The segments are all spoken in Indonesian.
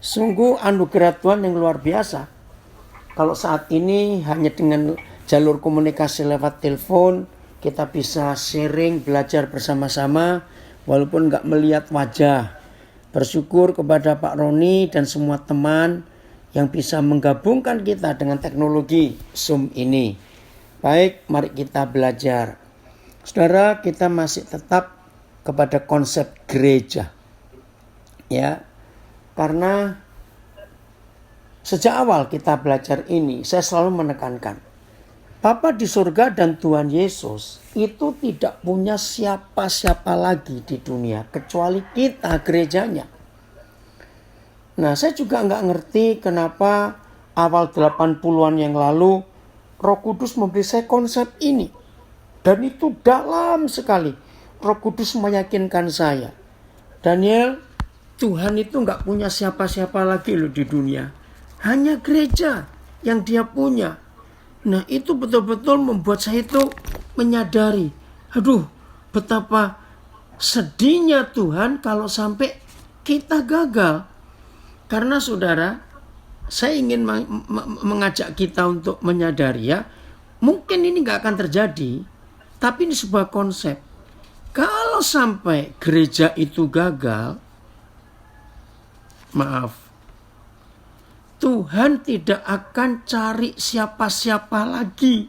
Sungguh anugerah Tuhan yang luar biasa. Kalau saat ini hanya dengan jalur komunikasi lewat telepon, kita bisa sharing, belajar bersama-sama, walaupun nggak melihat wajah. Bersyukur kepada Pak Roni dan semua teman yang bisa menggabungkan kita dengan teknologi Zoom ini. Baik, mari kita belajar. Saudara, kita masih tetap kepada konsep gereja. Ya, karena sejak awal kita belajar ini, saya selalu menekankan, Bapa di surga dan Tuhan Yesus itu tidak punya siapa-siapa lagi di dunia kecuali kita, gerejanya. Nah, saya juga nggak ngerti kenapa awal 80-an yang lalu Roh Kudus memberi saya konsep ini. Dan itu dalam sekali. Roh Kudus meyakinkan saya, Daniel, Tuhan itu nggak punya siapa-siapa lagi loh di dunia. Hanya gereja yang dia punya. Nah, itu betul-betul membuat saya itu menyadari, aduh, betapa sedihnya Tuhan kalau sampai kita gagal. Karena saudara, saya ingin mengajak kita untuk menyadari ya, mungkin ini nggak akan terjadi, tapi ini sebuah konsep. Kalau sampai gereja itu gagal, maaf, Tuhan tidak akan cari siapa-siapa lagi.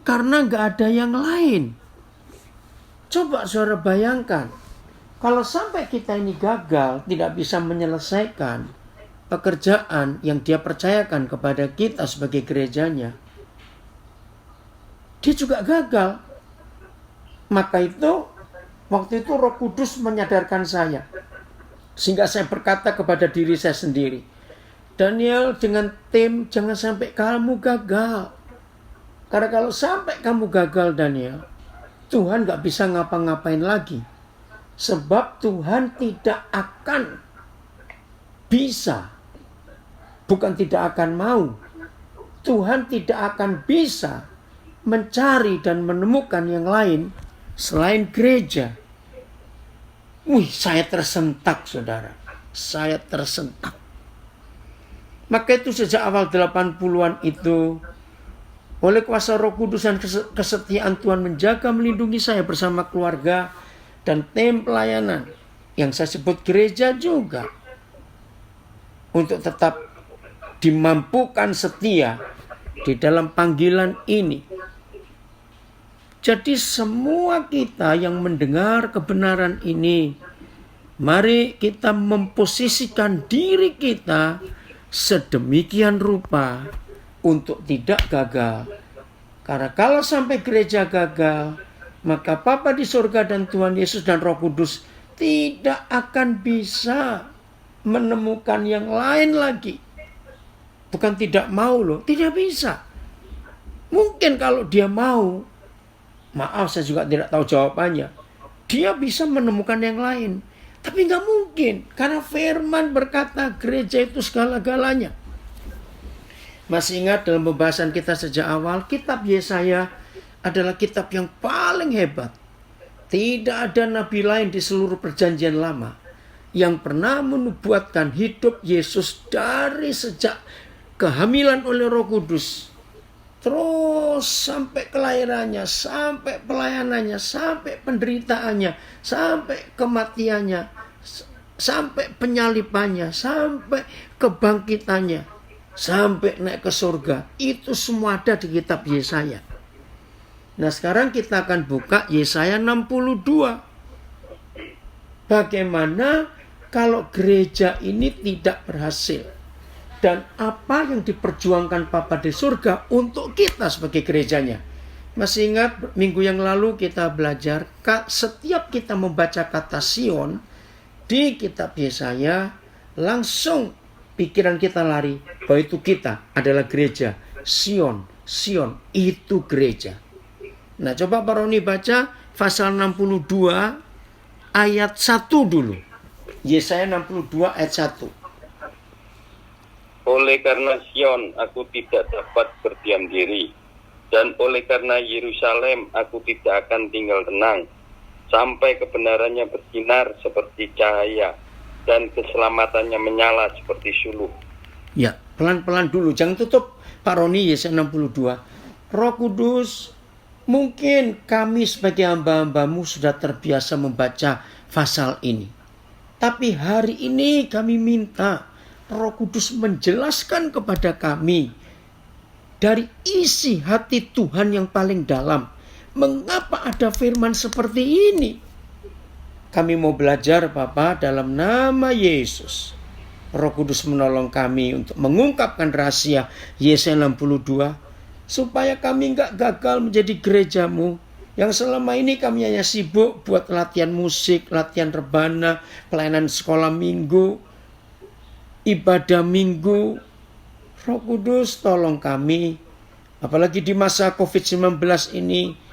Karena nggak ada yang lain. Coba saudara bayangkan, kalau sampai kita ini gagal, tidak bisa menyelesaikan pekerjaan yang dia percayakan kepada kita sebagai gerejanya, dia juga gagal. Maka itu, waktu itu Roh Kudus menyadarkan saya. Sehingga saya berkata kepada diri saya sendiri, Daniel, dengan tim jangan sampai kamu gagal. Karena kalau sampai kamu gagal, Daniel, Tuhan gak bisa ngapa-ngapain lagi. Sebab Tuhan tidak akan bisa, bukan tidak akan mau, Tuhan tidak akan bisa mencari dan menemukan yang lain selain gereja. Saya tersentak, saudara. Saya tersentak. Maka itu sejak awal 80-an itu, oleh kuasa Roh Kudus dan kesetiaan Tuhan menjaga, melindungi saya bersama keluarga dan tim pelayanan yang saya sebut gereja juga, untuk tetap dimampukan setia di dalam panggilan ini. Jadi semua kita yang mendengar kebenaran ini, mari kita memposisikan diri kita sedemikian rupa untuk tidak gagal. Karena kalau sampai gereja gagal, maka Bapa di surga dan Tuhan Yesus dan Roh Kudus tidak akan bisa menemukan yang lain lagi. Bukan tidak mau loh, tidak bisa. Mungkin kalau dia mau, maaf saya juga tidak tahu jawabannya, dia bisa menemukan yang lain. Tapi nggak mungkin, karena firman berkata gereja itu segala-galanya. Masih ingat dalam pembahasan kita sejak awal, kitab Yesaya adalah kitab yang paling hebat. Tidak ada nabi lain di seluruh perjanjian lama yang pernah menubuatkan hidup Yesus dari sejak kehamilan oleh Roh Kudus, terus sampai kelahirannya, sampai pelayanannya, sampai penderitaannya, sampai kematiannya, sampai penyalipannya, sampai kebangkitannya, sampai naik ke surga. Itu semua ada di kitab Yesaya. Nah, sekarang kita akan buka Yesaya 62. Bagaimana kalau gereja ini tidak berhasil? Dan apa yang diperjuangkan Bapa di surga untuk kita sebagai gerejanya? Masih ingat minggu yang lalu kita belajar, setiap kita membaca kata Sion di kitab Yesaya, langsung pikiran kita lari bahwa itu kita adalah gereja. Sion, Sion itu gereja. Nah, coba Pak Roni baca pasal 62 ayat 1 dulu. Yesaya 62 ayat 1. Oleh karena Sion aku tidak dapat berdiam diri, dan oleh karena Yerusalem aku tidak akan tinggal tenang, sampai kebenarannya bersinar seperti cahaya, dan keselamatannya menyala seperti suluh. Ya, pelan-pelan dulu. Jangan tutup Pak Roni, Yesaya 62. Roh Kudus, mungkin kami sebagai hamba-hambamu sudah terbiasa membaca pasal ini. Tapi hari ini kami minta Roh Kudus menjelaskan kepada kami dari isi hati Tuhan yang paling dalam. Mengapa ada firman seperti ini? Kami mau belajar Bapak dalam nama Yesus. Roh Kudus menolong kami untuk mengungkapkan rahasia Yesaya 62. Supaya kami enggak gagal menjadi gerejamu. Yang selama ini kami hanya sibuk buat latihan musik, latihan rebana, pelayanan sekolah minggu, ibadah minggu. Roh Kudus tolong kami. Apalagi di masa COVID-19 ini.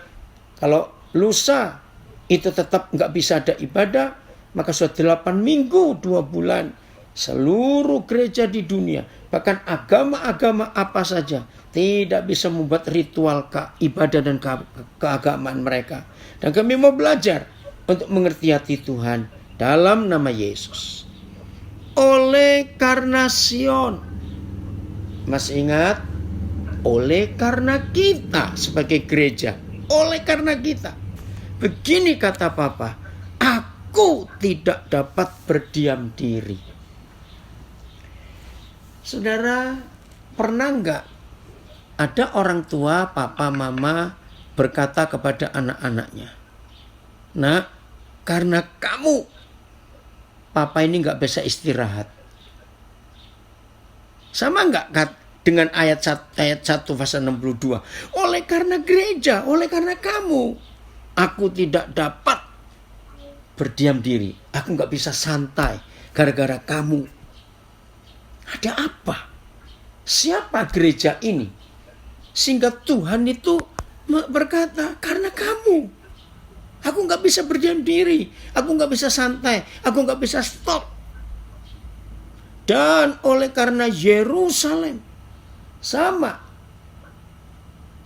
Kalau lusa itu tetap nggak bisa ada ibadah, maka sudah 8 minggu 2 bulan seluruh gereja di dunia, bahkan agama-agama apa saja, tidak bisa membuat ritual ibadah dan keagamaan mereka. Dan kami mau belajar untuk mengerti hati Tuhan dalam nama Yesus. Oleh karena Sion, masih ingat? Oleh karena kita sebagai gereja, oleh karena kita. Begini kata Papa, aku tidak dapat berdiam diri. Saudara, pernah enggak ada orang tua, papa, mama berkata kepada anak-anaknya, "Nak, karena kamu, papa ini enggak bisa istirahat." Sama enggak dengan ayat 1 pasal 62? Oleh karena gereja, oleh karena kamu, aku tidak dapat berdiam diri. Aku gak bisa santai gara-gara kamu. Ada apa? Siapa gereja ini? Sehingga Tuhan itu berkata, karena kamu. Aku gak bisa berdiam diri. Aku gak bisa santai. Aku gak bisa stop. Dan oleh karena Yerusalem. Sama.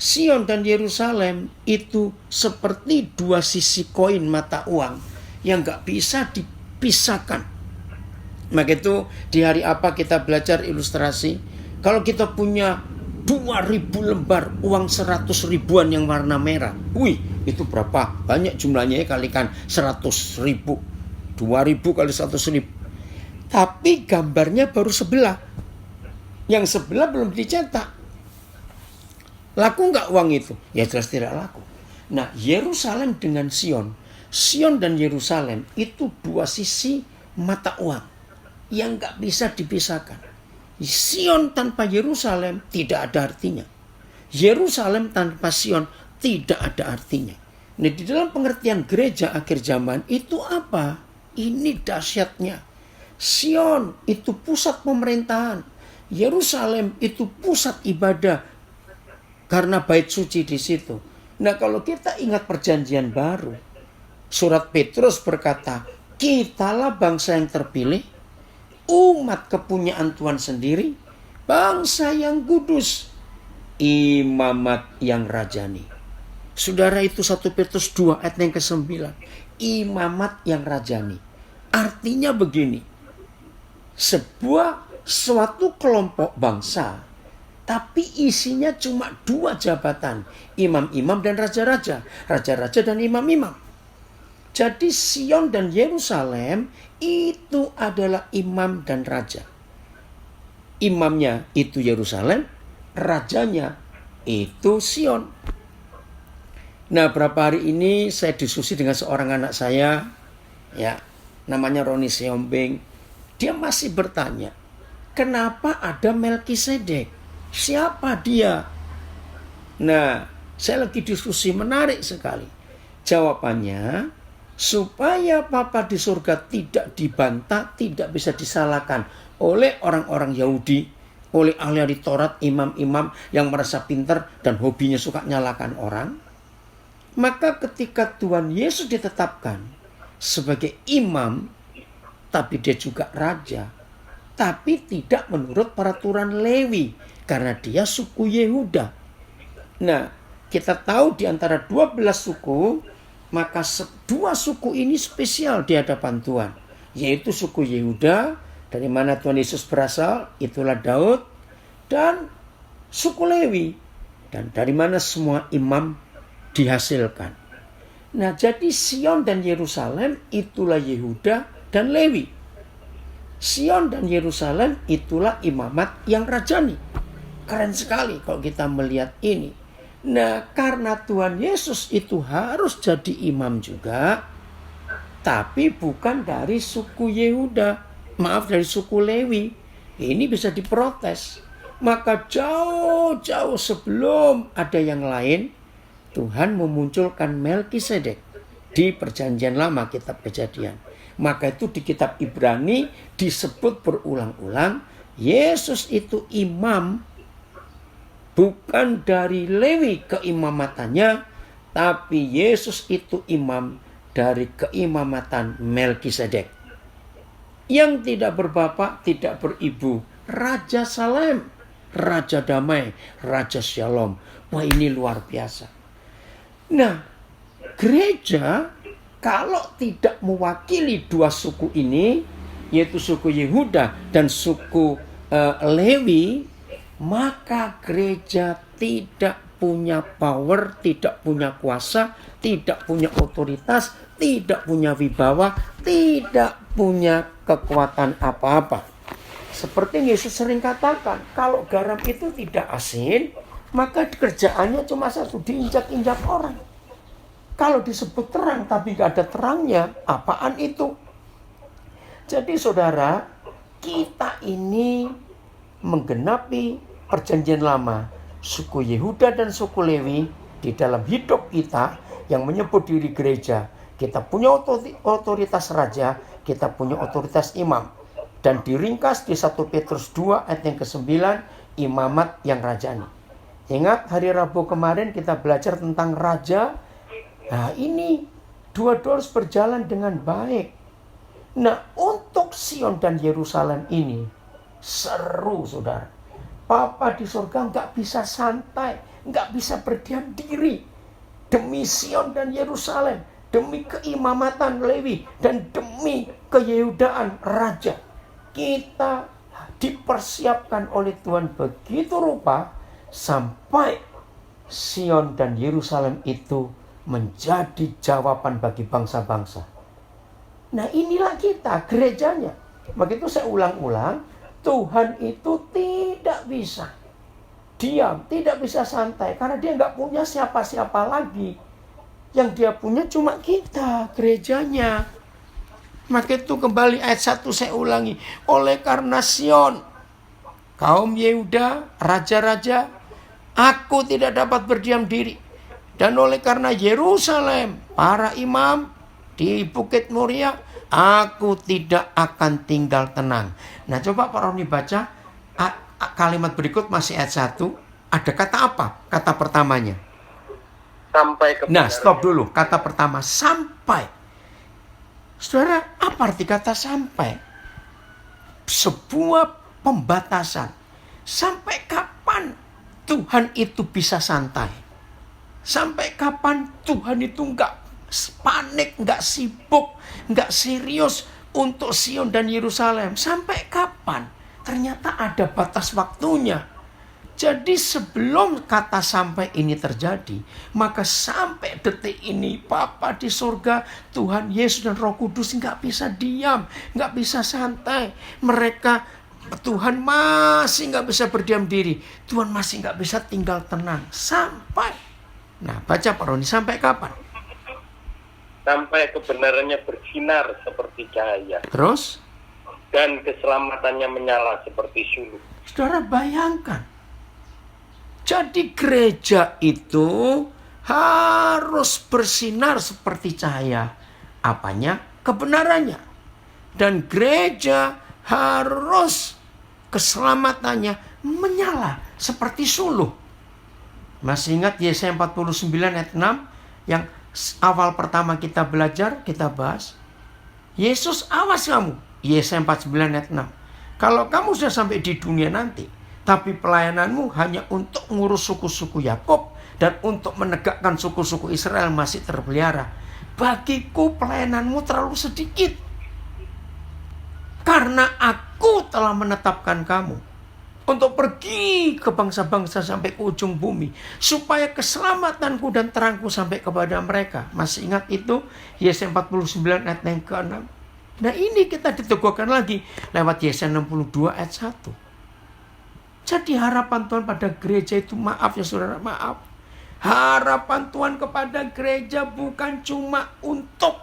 Sion dan Yerusalem itu seperti dua sisi koin mata uang yang gak bisa dipisahkan. Maka itu di hari apa kita belajar ilustrasi. Kalau kita punya 2000 lembar uang 100 ribuan yang warna merah. Wih, itu berapa? Banyak jumlahnya ya, kalikan 100 ribu. 2000 kali 100 ribu. Tapi gambarnya baru sebelah. Yang sebelah belum dicetak. Laku nggak uang itu? Ya jelas tidak laku. Nah, Yerusalem dengan Sion. Sion dan Yerusalem itu dua sisi mata uang yang nggak bisa dipisahkan. Sion tanpa Yerusalem tidak ada artinya. Yerusalem tanpa Sion tidak ada artinya. Nah, di dalam pengertian gereja akhir zaman itu apa? Ini dahsyatnya. Sion itu pusat pemerintahan. Yerusalem itu pusat ibadah. Karena bait suci di situ. Nah, kalau kita ingat perjanjian baru, surat Petrus berkata, kitalah bangsa yang terpilih, umat kepunyaan Tuhan sendiri, bangsa yang kudus, imamat yang rajani. Saudara, itu 1 Petrus 2 ayat yang ke-9. Imamat yang rajani. Artinya begini, suatu kelompok bangsa, tapi isinya cuma 2 jabatan, imam-imam dan raja-raja, raja-raja dan imam-imam. Jadi Sion dan Yerusalem itu adalah imam dan raja. Imamnya itu Yerusalem, rajanya itu Sion. Nah, beberapa hari ini saya diskusi dengan seorang anak saya, ya, namanya Roni Seombeng. Dia masih bertanya, kenapa ada Melkisedek? Siapa dia? Nah, saya lagi diskusi menarik sekali. Jawabannya, supaya Papa di surga tidak dibantah, tidak bisa disalahkan oleh orang-orang Yahudi, oleh ahli Taurat, imam-imam yang merasa pintar dan hobinya suka nyalakan orang. Maka ketika Tuhan Yesus ditetapkan sebagai imam, tapi dia juga raja, tapi tidak menurut peraturan Lewi, karena dia suku Yehuda. Nah, kita tahu di antara 12 suku, maka 2 suku ini spesial di hadapan Tuhan. yaitu suku Yehuda, dari mana Tuhan Yesus berasal, itulah Daud, dan suku Lewi, dan dari mana semua imam dihasilkan. Nah, jadi Sion dan Yerusalem itulah Yehuda dan Lewi. Sion dan Yerusalem itulah imamat yang rajani. Keren sekali kalau kita melihat ini. Nah, karena Tuhan Yesus itu harus jadi imam juga, tapi bukan dari suku Yehuda. Dari suku Lewi. Ini bisa diprotes. Maka jauh-jauh sebelum ada yang lain, Tuhan memunculkan Melkisedek di Perjanjian Lama, kitab Kejadian. Maka itu di kitab Ibrani disebut berulang-ulang, Yesus itu imam bukan dari Lewi keimamatannya, tapi Yesus itu imam dari keimamatan Melkisedek. Yang tidak berbapak, tidak beribu. Raja Salem, Raja Damai, Raja Shalom. Wah, ini luar biasa. Nah, gereja kalau tidak mewakili dua suku ini, yaitu suku Yehuda dan suku Lewi, maka gereja tidak punya power, tidak punya kuasa, tidak punya otoritas, tidak punya wibawa, tidak punya kekuatan apa-apa. Seperti Yesus sering katakan, kalau garam itu tidak asin, maka kerjaannya cuma satu, diinjak-injak orang. Kalau disebut terang tapi gak ada terangnya, apaan itu? Jadi saudara, kita ini menggenapi Perjanjian Lama, suku Yehuda dan suku Lewi di dalam hidup kita yang menyebut diri gereja. Kita punya otoritas raja, kita punya otoritas imam. Dan diringkas di 1 Petrus 2 ayat yang ke-9, imamat yang rajani. Ingat hari Rabu kemarin kita belajar tentang raja. Nah, ini dua-dua harus berjalan dengan baik. Nah, untuk Sion dan Yerusalem ini seru, saudara. Papa di surga nggak bisa santai, nggak bisa berdiam diri demi Sion dan Yerusalem, demi keimamatan Lewi, dan demi keyehudaan raja. Kita dipersiapkan oleh Tuhan begitu rupa sampai Sion dan Yerusalem itu menjadi jawaban bagi bangsa-bangsa. Nah, inilah kita, gerejanya. Begitu saya ulang-ulang, Tuhan itu tidak bisa diam, tidak bisa santai, karena dia nggak punya siapa-siapa lagi. Yang dia punya cuma kita, gerejanya. Maka itu kembali ayat 1 saya ulangi. Oleh karena Sion, kaum Yehuda, raja-raja, aku tidak dapat berdiam diri. Dan oleh karena Yerusalem, para imam di Bukit Moria, aku tidak akan tinggal tenang. Nah, coba Pak Roni baca kalimat berikut, masih ayat 1. Ada kata apa? Kata pertamanya. Sampai kebenaran. Nah, stop dulu. Kata pertama, sampai. Saudara, apa arti kata sampai? Sebuah pembatasan. Sampai kapan Tuhan itu bisa santai? Sampai kapan Tuhan itu nggak panik, nggak sibuk, nggak serius untuk Sion dan Yerusalem? Sampai kapan? Ternyata ada batas waktunya. Jadi sebelum kata sampai ini terjadi, maka sampai detik ini Bapa di surga, Tuhan Yesus dan Roh Kudus nggak bisa diam, nggak bisa santai. Tuhan masih nggak bisa berdiam diri. Tuhan masih nggak bisa tinggal tenang. Sampai. Nah, baca Pak Roni, sampai kapan? Sampai kebenarannya bersinar seperti cahaya. Terus? Dan keselamatannya menyala seperti suluh. Saudara bayangkan. Jadi gereja itu harus bersinar seperti cahaya. Apanya? Kebenarannya. Dan gereja harus keselamatannya menyala seperti suluh. Masih ingat Yesaya 49 ayat 6 yang awal pertama kita belajar, kita bahas? Yesus, awas kamu. Yesaya 49 ayat 6. Kalau kamu sudah sampai di dunia nanti, tapi pelayananmu hanya untuk ngurus suku-suku Yakub dan untuk menegakkan suku-suku Israel masih terpelihara, bagiku pelayananmu terlalu sedikit. Karena aku telah menetapkan kamu untuk pergi ke bangsa-bangsa sampai ke ujung bumi, supaya keselamatanku dan terangku sampai kepada mereka. Masih ingat itu? Yesaya 49 ayat yang ke-6. Nah ini kita diteguhkan lagi lewat Yesaya 62 ayat 1. Jadi harapan Tuhan pada gereja itu, maaf ya saudara, maaf. Harapan Tuhan kepada gereja bukan cuma untuk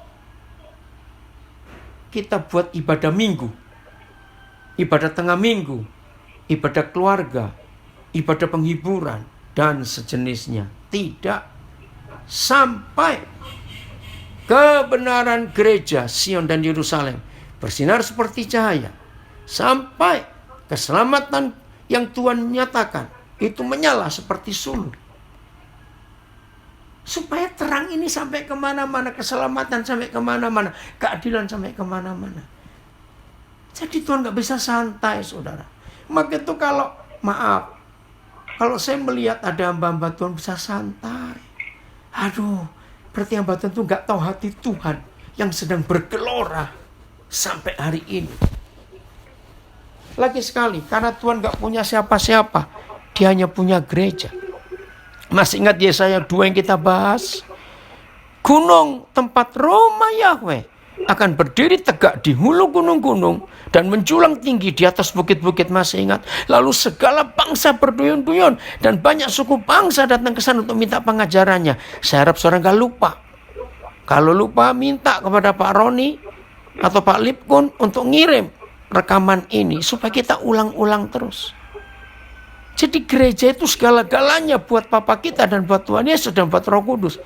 kita buat ibadah minggu, ibadah tengah minggu, ibadah keluarga, ibadah penghiburan, dan sejenisnya. Tidak. Sampai kebenaran gereja Sion dan Yerusalem bersinar seperti cahaya. Sampai keselamatan yang Tuhan nyatakan itu menyala seperti sulur. Supaya terang ini sampai kemana-mana, keselamatan sampai kemana-mana, keadilan sampai kemana-mana. Jadi Tuhan gak bisa santai, saudara. Maka itu kalau, maaf, kalau saya melihat ada hamba-hamba Tuhan bisa santai. Aduh, berarti hamba Tuhan itu gak tahu hati Tuhan yang sedang bergelora sampai hari ini. Lagi sekali, karena Tuhan gak punya siapa-siapa, Dia hanya punya gereja. Masih ingat Yesaya 2 yang kita bahas? Gunung tempat rumah Yahweh akan berdiri tegak di hulu gunung-gunung dan menjulang tinggi di atas bukit-bukit. Masih ingat? Lalu segala bangsa berduyun-duyun dan banyak suku bangsa datang ke sana untuk minta pengajarannya. Saya harap saudara gak lupa. Kalau lupa, minta kepada Pak Roni atau Pak Lipkun untuk ngirim rekaman ini supaya kita ulang-ulang terus. Jadi gereja itu segala-galanya buat Papa kita dan buat Tuhan Yesus dan buat Roh Kudus.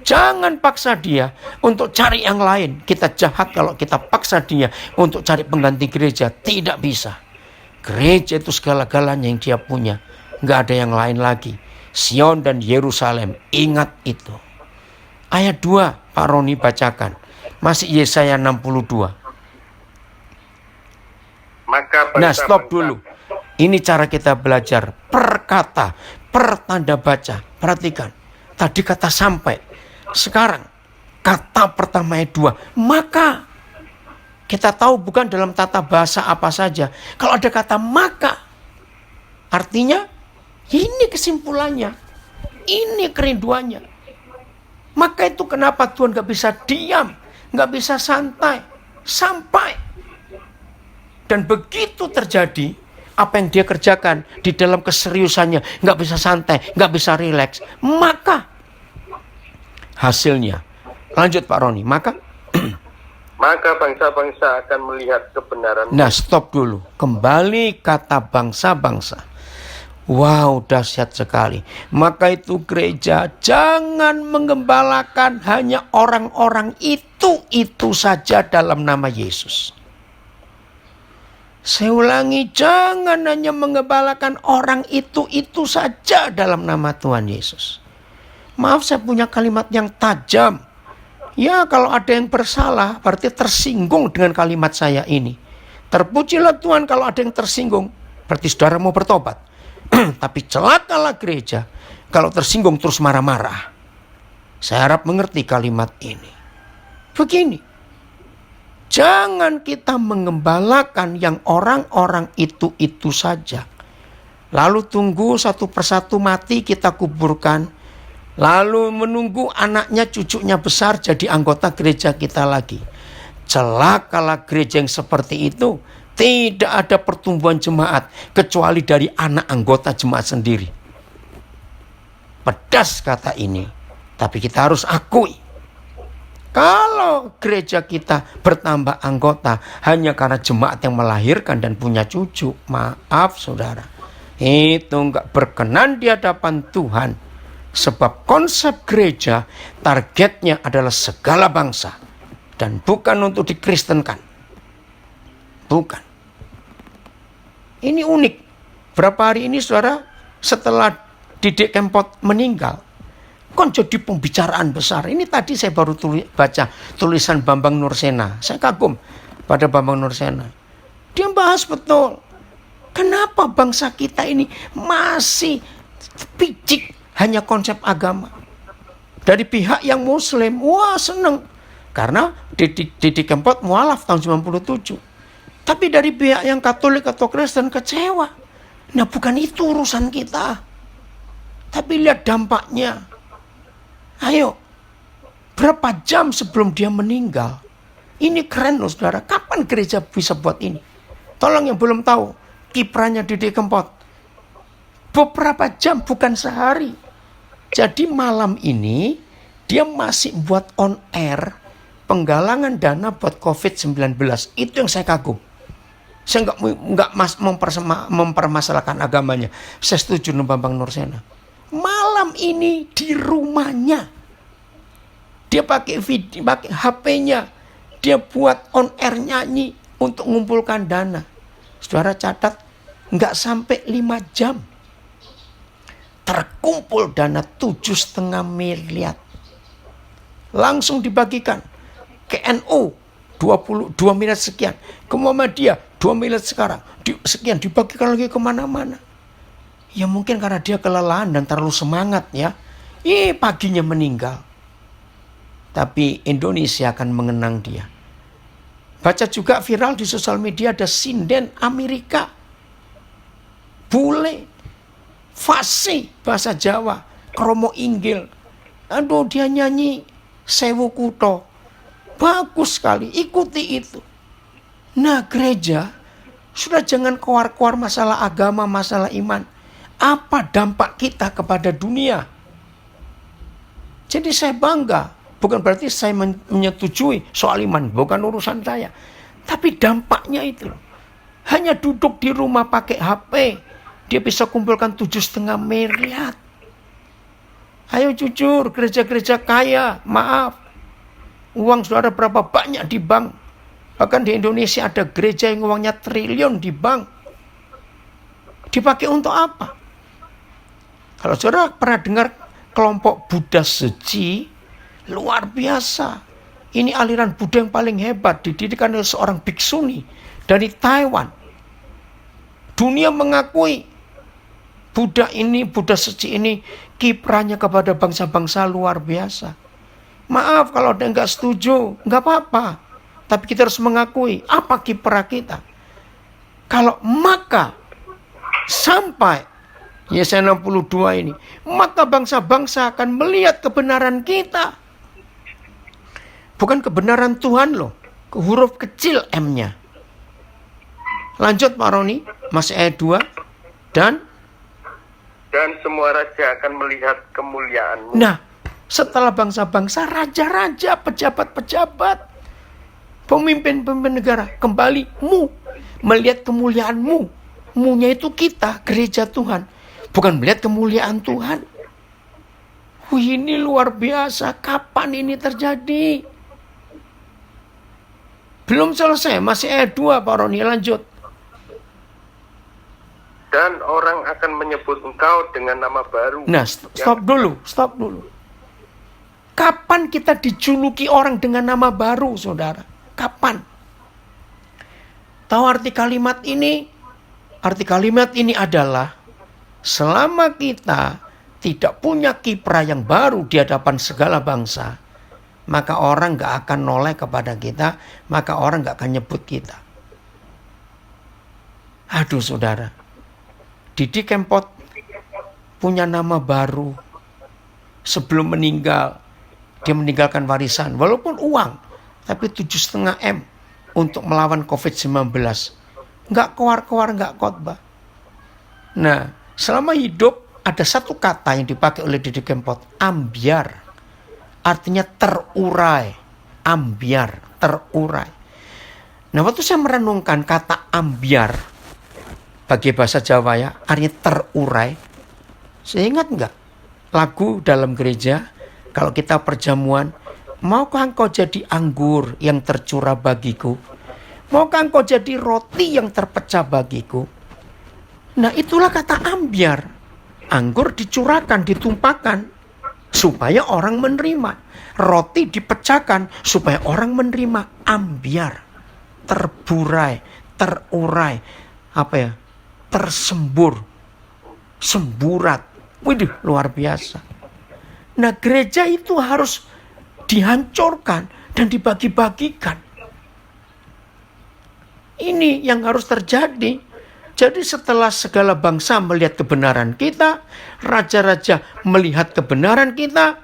Jangan paksa dia untuk cari yang lain. Kita jahat kalau kita paksa dia untuk cari pengganti gereja. Tidak bisa. Gereja itu segala-galanya yang dia punya. Nggak ada yang lain lagi. Sion dan Yerusalem. Ingat itu. Ayat 2 Pak Roni bacakan. Masih Yesaya 62. Nah stop dulu. Ini cara kita belajar per kata, per tanda baca. Perhatikan. Tadi kata sampai. Sekarang kata pertama ayat 2. Maka. Kita tahu bukan dalam tata bahasa apa saja. Kalau ada kata maka. Artinya ini kesimpulannya. Ini kerinduannya. Maka itu kenapa Tuhan gak bisa diam. Gak bisa santai. Sampai. Dan begitu terjadi. Apa yang dia kerjakan di dalam keseriusannya, nggak bisa santai, nggak bisa rileks. Maka hasilnya, lanjut Pak Roni. Maka bangsa-bangsa akan melihat kebenaran. Nah stop dulu. Kembali kata bangsa-bangsa. Wow, dahsyat sekali. Maka itu gereja jangan menggembalakan hanya orang-orang itu saja dalam nama Yesus. Saya ulangi, jangan hanya mengembalakan orang itu saja dalam nama Tuhan Yesus. Maaf, saya punya kalimat yang tajam. Ya, kalau ada yang bersalah, berarti tersinggung dengan kalimat saya ini. Terpujilah Tuhan kalau ada yang tersinggung, berarti saudara mau bertobat. Tapi celakalah gereja kalau tersinggung terus marah-marah. Saya harap mengerti kalimat ini. Begini. Jangan kita mengembalakan yang orang-orang itu saja. Lalu tunggu satu persatu mati kita kuburkan. Lalu menunggu anaknya cucunya besar jadi anggota gereja kita lagi. Celakalah gereja yang seperti itu. Tidak ada pertumbuhan jemaat kecuali dari anak anggota jemaat sendiri. Pedas kata ini. Tapi kita harus akui. Kalau gereja kita bertambah anggota hanya karena jemaat yang melahirkan dan punya cucu, maaf saudara, itu enggak berkenan di hadapan Tuhan. Sebab konsep gereja targetnya adalah segala bangsa dan bukan untuk dikristenkan. Bukan. Ini unik. Berapa hari ini saudara setelah Didik Kempot meninggal, kan jadi pembicaraan besar. Ini tadi saya baru baca tulisan Bambang Nursena. Saya kagum pada Bambang Nursena. Dia bahas betul. Kenapa bangsa kita ini masih picik hanya konsep agama. Dari pihak yang muslim, wah seneng. Karena Didik Kempot mualaf tahun 97. Tapi dari pihak yang Katolik atau Kristen kecewa. Nah, bukan itu urusan kita. Tapi lihat dampaknya. Ayo, berapa jam sebelum dia meninggal? Ini keren loh saudara. Kapan gereja bisa buat ini? Tolong yang belum tahu, kiprahnya Didi Kempot. Beberapa jam, bukan sehari. Jadi malam ini, dia masih buat on air penggalangan dana buat COVID-19. Itu yang saya kagum. Saya nggak mempermasalahkan agamanya. Saya setuju dengan Bambang Nursena. Malam ini di rumahnya, dia pakai video, pakai HP-nya, dia buat on air nyanyi untuk mengumpulkan dana. Saudara catat, nggak sampai 5 jam terkumpul dana 7,5 miliar. Langsung dibagikan ke NU 22 miliar sekian, ke Muhammadiyah 2 miliar sekian, dibagikan lagi kemana-mana. Ya mungkin karena dia kelelahan dan terlalu semangat ya. Paginya meninggal. Tapi Indonesia akan mengenang dia. Baca juga viral di sosial media, ada sinden Amerika, bule, fasih bahasa Jawa, kromo inggil. Aduh, dia nyanyi Sewu Kuto. Bagus sekali, ikuti itu. Nah, gereja sudah jangan keluar-keluar masalah agama, masalah iman. Apa dampak kita kepada dunia? Jadi saya bangga. Bukan berarti saya menyetujui soal iman, bukan urusan saya. Tapi dampaknya itu. Hanya duduk di rumah pakai HP, dia bisa kumpulkan 7,5 miliar. Ayo jujur, gereja-gereja kaya, maaf. Uang saudara berapa banyak di bank. Bahkan di Indonesia ada gereja yang uangnya triliun di bank. Dipakai untuk apa? Kalau saudara pernah dengar kelompok Buddha Seji, luar biasa. Ini aliran Buddha yang paling hebat, didirikan oleh seorang biksuni dari Taiwan. Dunia mengakui Buddha Seji ini kiprahnya kepada bangsa-bangsa luar biasa. Maaf kalau ada yang nggak setuju, nggak apa-apa. Tapi kita harus mengakui apa kiprah kita. Kalau maka sampai Yesaya 62 ini, maka bangsa-bangsa akan melihat kebenaran kita. Bukan kebenaran Tuhan loh, ke huruf kecil M-nya. Lanjut Pak Roni, masih ayat 2. Dan semua raja akan melihat kemuliaan-Mu. Nah, setelah bangsa-bangsa, raja-raja, pejabat-pejabat, pemimpin-pemimpin negara kembali melihat kemuliaan-Mu. Mu-nya itu kita, gereja Tuhan. Bukan melihat kemuliaan Tuhan. Ini luar biasa. Kapan ini terjadi? Belum selesai, masih ayat 2 Pak Roni, lanjut. Dan orang akan menyebut Engkau dengan nama baru. Nah, stop dulu. Kapan kita dijuluki orang dengan nama baru, saudara? Kapan? Tahu arti kalimat ini? Arti kalimat ini adalah selama kita tidak punya kiprah yang baru di hadapan segala bangsa, maka orang gak akan noleh kepada kita, maka orang gak akan nyebut kita. Aduh saudara, Didi Kempot punya nama baru. Sebelum meninggal, dia meninggalkan warisan, walaupun uang, tapi 7,5 M untuk melawan COVID-19. Gak keluar-keluar, gak khotbah. Nah, selama hidup ada satu kata yang dipakai oleh Didi Kempot, ambyar. Artinya terurai. Ambyar, terurai. Nah, waktu saya merenungkan kata ambyar, bagi bahasa Jawa ya, artinya terurai. Saya ingat enggak lagu dalam gereja, kalau kita perjamuan, maukah engkau jadi anggur yang tercurah bagiku? Maukah engkau jadi roti yang terpecah bagiku? Nah, itulah kata ambyar. Anggur dicurahkan, ditumpahkan supaya orang menerima. Roti dipecahkan supaya orang menerima. Ambyar, terburai, terurai, tersembur, semburat. Widih, luar biasa. Nah, gereja itu harus dihancurkan dan dibagi-bagikan. Ini yang harus terjadi. Jadi setelah segala bangsa melihat kebenaran kita, raja-raja melihat kebenaran kita,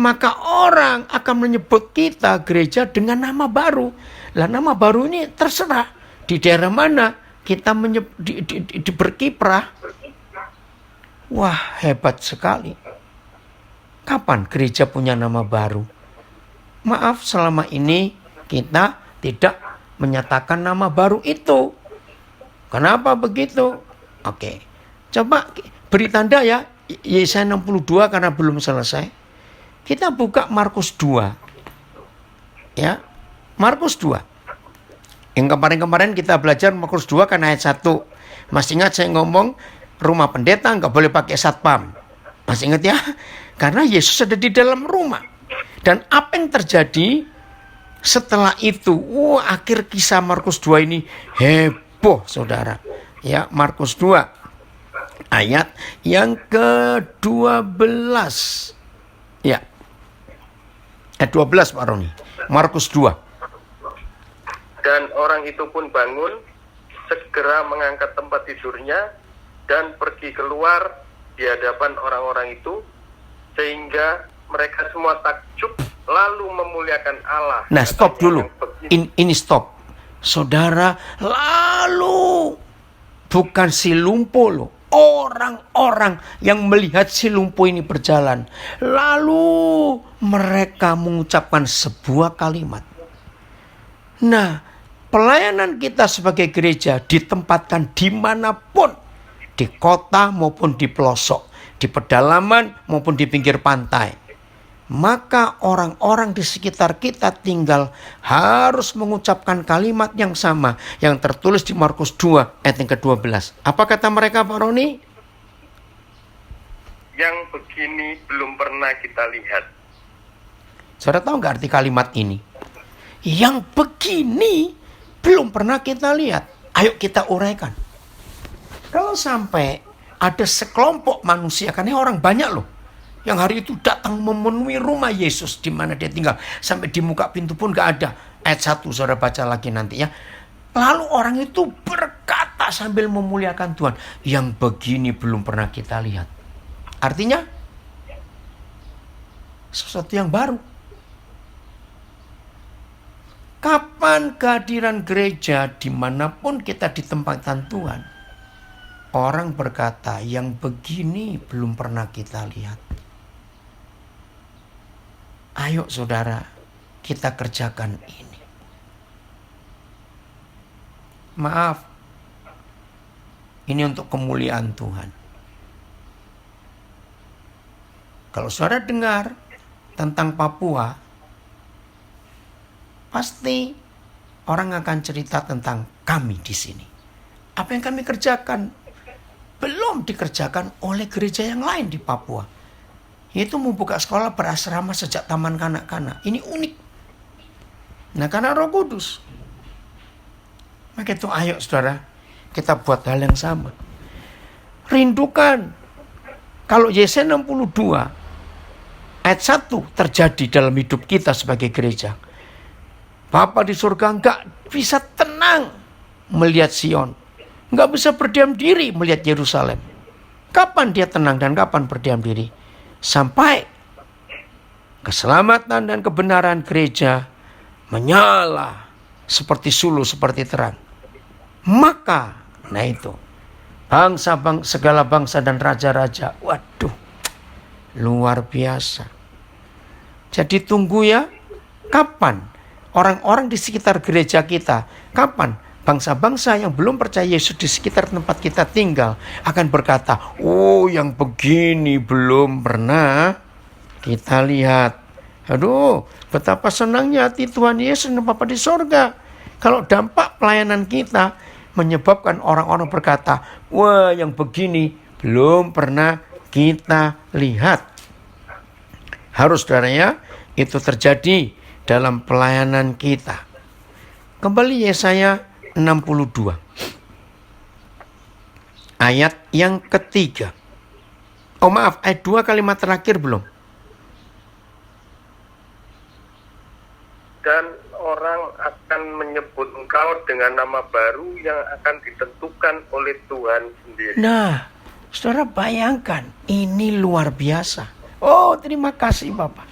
maka orang akan menyebut kita gereja dengan nama baru. Lah nama baru ini terserah di daerah mana kita berkiprah. Wah, hebat sekali. Kapan gereja punya nama baru? Maaf, selama ini kita tidak menyatakan nama baru itu. Kenapa begitu? Oke. Coba beri tanda ya. Yesaya 62 karena belum selesai. Kita buka Markus 2. Ya. Markus 2. Yang kemarin-kemarin kita belajar Markus 2 kan ayat 1. Masih ingat saya ngomong rumah pendeta nggak boleh pakai satpam. Masih ingat ya? Karena Yesus ada di dalam rumah. Dan apa yang terjadi setelah itu? Akhir kisah Markus 2 ini heboh, saudara. Ya, Markus 2 ayat yang ke-12. Ya. Ayat 12 Pak Roni. Markus 2. Dan orang itu pun bangun, segera mengangkat tempat tidurnya, dan pergi keluar di hadapan orang-orang itu, sehingga mereka semua takjub, lalu memuliakan Allah. Nah, stop dulu. Ini stop. Saudara, lalu bukan si lumpuh loh. Orang-orang yang melihat si lumpuh ini berjalan. Lalu mereka mengucapkan sebuah kalimat. Nah, pelayanan kita sebagai gereja ditempatkan dimanapun. Di kota maupun di pelosok. Di pedalaman maupun di pinggir pantai. Maka orang-orang di sekitar kita tinggal harus mengucapkan kalimat yang sama yang tertulis di Markus 2 ayat yang ke-12. Apa kata mereka, Pak Roni? Yang begini belum pernah kita lihat. Saudara tahu nggak arti kalimat ini? Yang begini belum pernah kita lihat. Ayo kita uraikan. Kalau sampai ada sekelompok manusia, karena orang banyak loh, yang hari itu datang memenuhi rumah Yesus di mana dia tinggal. Sampai di muka pintu pun gak ada. Ayat 1 saudara baca lagi nanti ya. Lalu orang itu berkata sambil memuliakan Tuhan. Yang begini belum pernah kita lihat. Artinya sesuatu yang baru. Kapan kehadiran gereja dimanapun kita ditempatkan Tuhan. Orang berkata yang begini belum pernah kita lihat. Ayo saudara, kita kerjakan ini. Maaf, ini untuk kemuliaan Tuhan. Kalau saudara dengar tentang Papua, pasti orang akan cerita tentang kami di sini. Apa yang kami kerjakan belum dikerjakan oleh gereja yang lain di Papua. Yaitu membuka sekolah berasrama sejak taman kanak-kanak. Ini unik. Nah, karena Roh Kudus. Maka itu ayo saudara, kita buat hal yang sama. Rindukan. Kalau Yesaya 62 ayat 1 terjadi dalam hidup kita sebagai gereja. Bapa di surga enggak bisa tenang melihat Sion. Enggak bisa berdiam diri melihat Yerusalem. Kapan dia tenang dan kapan berdiam diri? Sampai keselamatan dan kebenaran gereja menyala seperti suluh, seperti terang. Maka, nah itu, segala bangsa dan raja-raja, waduh, luar biasa. Jadi tunggu ya, kapan orang-orang di sekitar gereja kita, kapan bangsa-bangsa yang belum percaya Yesus di sekitar tempat kita tinggal akan berkata, oh yang begini belum pernah kita lihat. Aduh, betapa senangnya hati Tuhan Yesus dan Bapa di sorga. Kalau dampak pelayanan kita menyebabkan orang-orang berkata, wah yang begini belum pernah kita lihat. Harus saudara itu terjadi dalam pelayanan kita. Kembali Yesaya 62 ayat yang ketiga. Oh maaf, ayat 2 kalimat terakhir belum. Dan orang akan menyebut engkau dengan nama baru yang akan ditentukan oleh Tuhan sendiri. Nah, saudara bayangkan, ini luar biasa. Oh, terima kasih Bapak.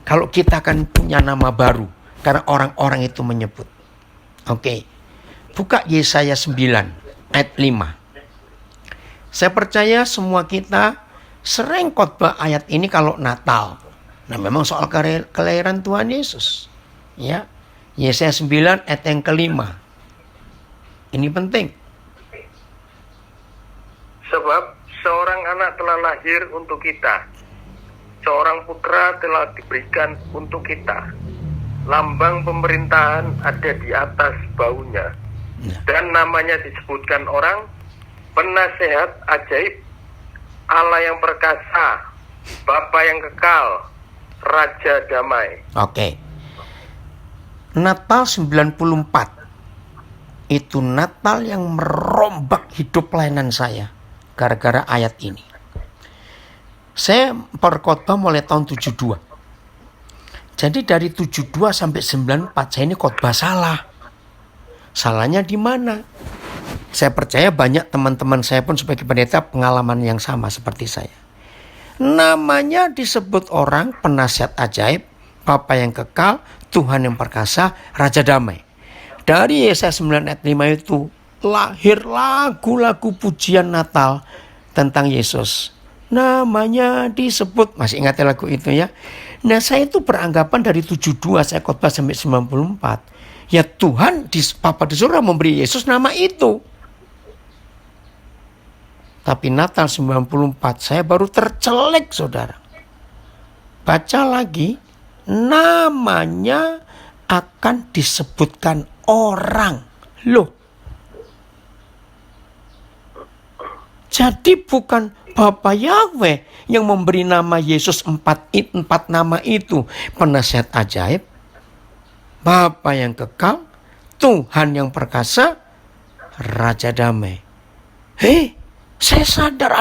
Kalau kita akan punya nama baru, karena orang-orang itu menyebut. Oke, buka Yesaya 9 ayat 5. Saya percaya semua kita sering khotbah ayat ini kalau Natal. Nah, memang soal kelahiran Tuhan Yesus. Ya, Yesaya 9 ayat yang kelima. Ini penting. Sebab seorang anak telah lahir untuk kita, seorang putra telah diberikan untuk kita. Lambang pemerintahan ada di atas baunya. Dan namanya disebutkan orang, Penasehat Ajaib, Allah yang perkasa, Bapa yang kekal, Raja Damai. Oke. Natal 94. Itu Natal yang merombak hidup pelayanan saya. Gara-gara ayat ini. Saya berkhotbah mulai tahun 72. Jadi dari 72 sampai 94 saya ini khotbah salah. Salahnya di mana? Saya percaya banyak teman-teman saya pun sebagai pendeta pengalaman yang sama seperti saya. Namanya disebut orang penasihat ajaib, Bapa yang kekal, Tuhan yang perkasa, Raja Damai. Dari Yesaya 9 ayat 5 itu lahir lagu-lagu pujian Natal tentang Yesus. Namanya disebut, masih ingat lagu itu ya? Nah, saya itu beranggapan dari 72 saya khotbah sampai 94. Ya Tuhan, Bapa di surga memberi Yesus nama itu. Tapi Natal 94 saya baru tercelek saudara. Baca lagi, namanya akan disebutkan orang. Loh. Jadi bukan Bapa Yahweh yang memberi nama Yesus empat nama itu. Penasihat ajaib, Bapa yang kekal, Tuhan yang perkasa, Raja Damai. Hei, saya sadar,